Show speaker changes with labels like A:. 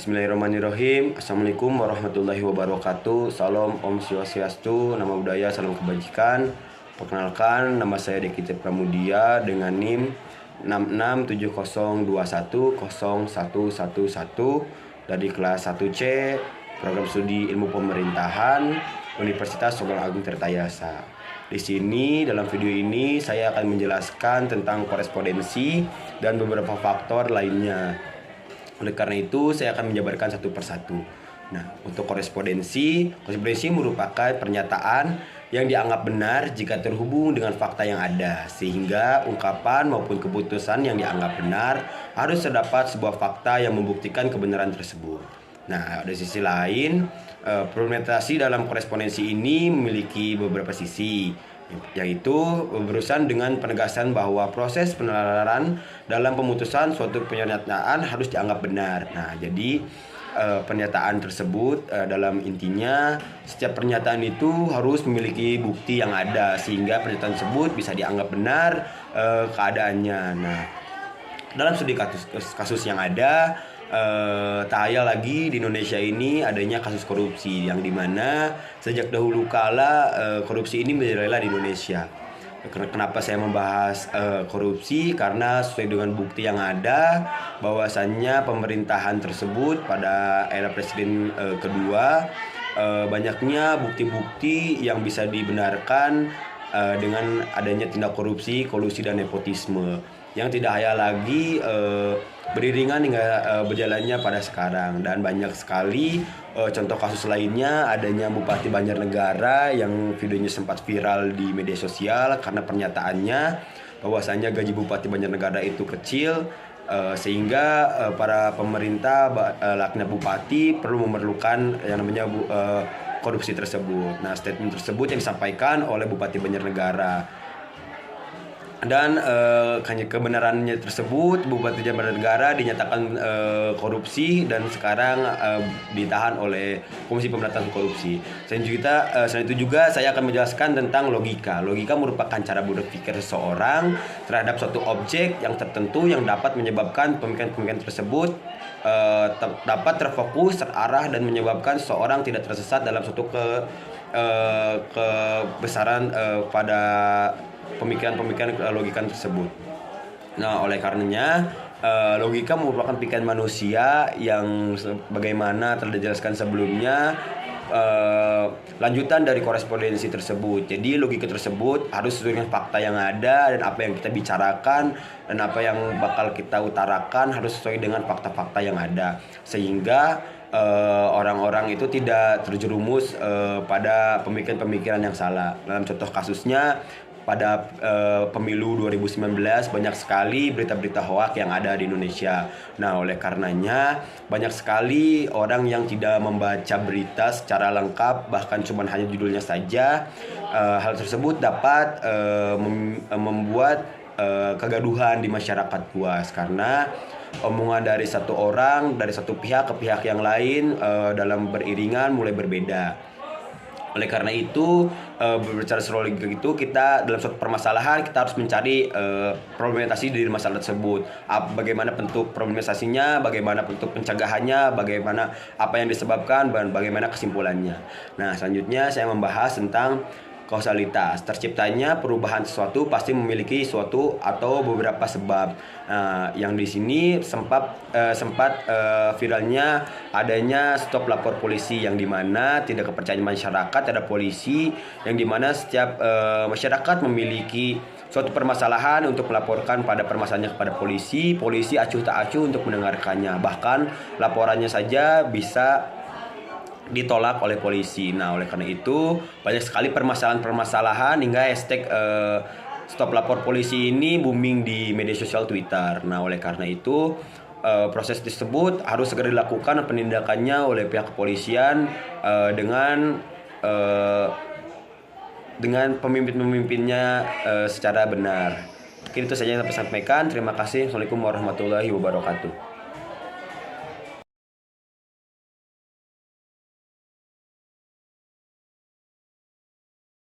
A: Bismillahirrahmanirrahim. Assalamualaikum warahmatullahi wabarakatuh. Salam, Om Swastiastu, nama budaya, salam kebajikan. Perkenalkan, nama saya Dekite Pramudia dengan NIM 6670210111 dari kelas 1C Program Studi Ilmu Pemerintahan Universitas Sultan Agung Tirtayasa. Di sini dalam video ini saya akan menjelaskan tentang korespondensi dan beberapa faktor lainnya. Oleh karena itu, saya akan menjabarkan satu persatu. Nah, untuk korespondensi merupakan pernyataan yang dianggap benar jika terhubung dengan fakta yang ada, sehingga ungkapan maupun keputusan yang dianggap benar harus terdapat sebuah fakta yang membuktikan kebenaran tersebut. Nah, dari sisi lain, argumentasi dalam korespondensi ini memiliki beberapa sisi, yaitu berurusan dengan penegasan bahwa proses penelaran dalam pemutusan suatu pernyataan harus dianggap benar. Nah, jadi pernyataan tersebut dalam intinya setiap pernyataan itu harus memiliki bukti yang ada sehingga pernyataan tersebut bisa dianggap benar keadaannya. Nah, dalam studi kasus yang ada, tak hayal lagi di Indonesia ini adanya kasus korupsi yang dimana sejak dahulu kala korupsi ini merajalela di Indonesia. Kenapa saya membahas korupsi? Karena sesuai dengan bukti yang ada bahwasannya pemerintahan tersebut pada era presiden kedua banyaknya bukti-bukti yang bisa dibenarkan dengan adanya tindak korupsi, kolusi dan nepotisme yang tidak hayal lagi beriringan hingga berjalannya pada sekarang. Dan banyak sekali contoh kasus lainnya, adanya Bupati Banjarnegara yang videonya sempat viral di media sosial karena pernyataannya bahwasanya gaji Bupati Banjarnegara itu kecil, sehingga para pemerintah laknat bupati perlu memerlukan yang namanya korupsi tersebut. Nah, statement tersebut yang disampaikan oleh Bupati Banjarnegara. Dan hanya kebenarannya tersebut, Bupati Banjarnegara dinyatakan korupsi dan sekarang ditahan oleh Komisi Pemberantasan Korupsi. Selain itu juga saya akan menjelaskan tentang logika. Logika merupakan cara berpikir seseorang terhadap suatu objek yang tertentu yang dapat menyebabkan pemikiran-pemikiran tersebut dapat terfokus, terarah, dan menyebabkan seseorang tidak tersesat dalam suatu kebesaran pada pemikiran-pemikiran logika tersebut. Nah, oleh karenanya logika merupakan pikiran manusia yang bagaimana telah dijelaskan sebelumnya, lanjutan dari korespondensi tersebut. Jadi logika tersebut harus sesuai dengan fakta yang ada, dan apa yang kita bicarakan dan apa yang bakal kita utarakan harus sesuai dengan fakta-fakta yang ada, sehingga orang-orang itu tidak terjerumus pada pemikiran-pemikiran yang salah. Dalam contoh kasusnya, pada pemilu 2019 banyak sekali berita-berita hoak yang ada di Indonesia. Nah, oleh karenanya banyak sekali orang yang tidak membaca berita secara lengkap, bahkan cuma hanya judulnya saja. Hal tersebut dapat membuat kegaduhan di masyarakat luas, karena omongan dari satu orang, dari satu pihak ke pihak yang lain dalam beriringan mulai berbeda. Oleh karena itu, berbicara soal logika itu, kita dalam suatu permasalahan kita harus mencari problematisasi dari masalah tersebut. Bagaimana bentuk problematisasinya, bagaimana bentuk pencegahannya, bagaimana apa yang disebabkan, dan bagaimana kesimpulannya. Nah, selanjutnya saya membahas tentang kausalitas. Terciptanya perubahan sesuatu pasti memiliki suatu atau beberapa sebab. Yang di sini sempat viralnya adanya stop lapor polisi, yang dimana tidak kepercayaan masyarakat terhadap polisi, yang dimana setiap masyarakat memiliki suatu permasalahan untuk melaporkan pada permasalahannya kepada polisi. Polisi acuh tak acuh untuk mendengarkannya, bahkan laporannya saja bisa ditolak oleh polisi. Nah, oleh karena itu banyak sekali permasalahan-permasalahan hingga hashtag stop lapor polisi ini booming di media sosial Twitter. Nah, oleh karena itu proses tersebut harus segera dilakukan penindakannya oleh pihak kepolisian dengan pemimpin-pemimpinnya secara benar. Mungkin itu saja yang saya sampaikan. Terima kasih. Assalamualaikum warahmatullahi wabarakatuh.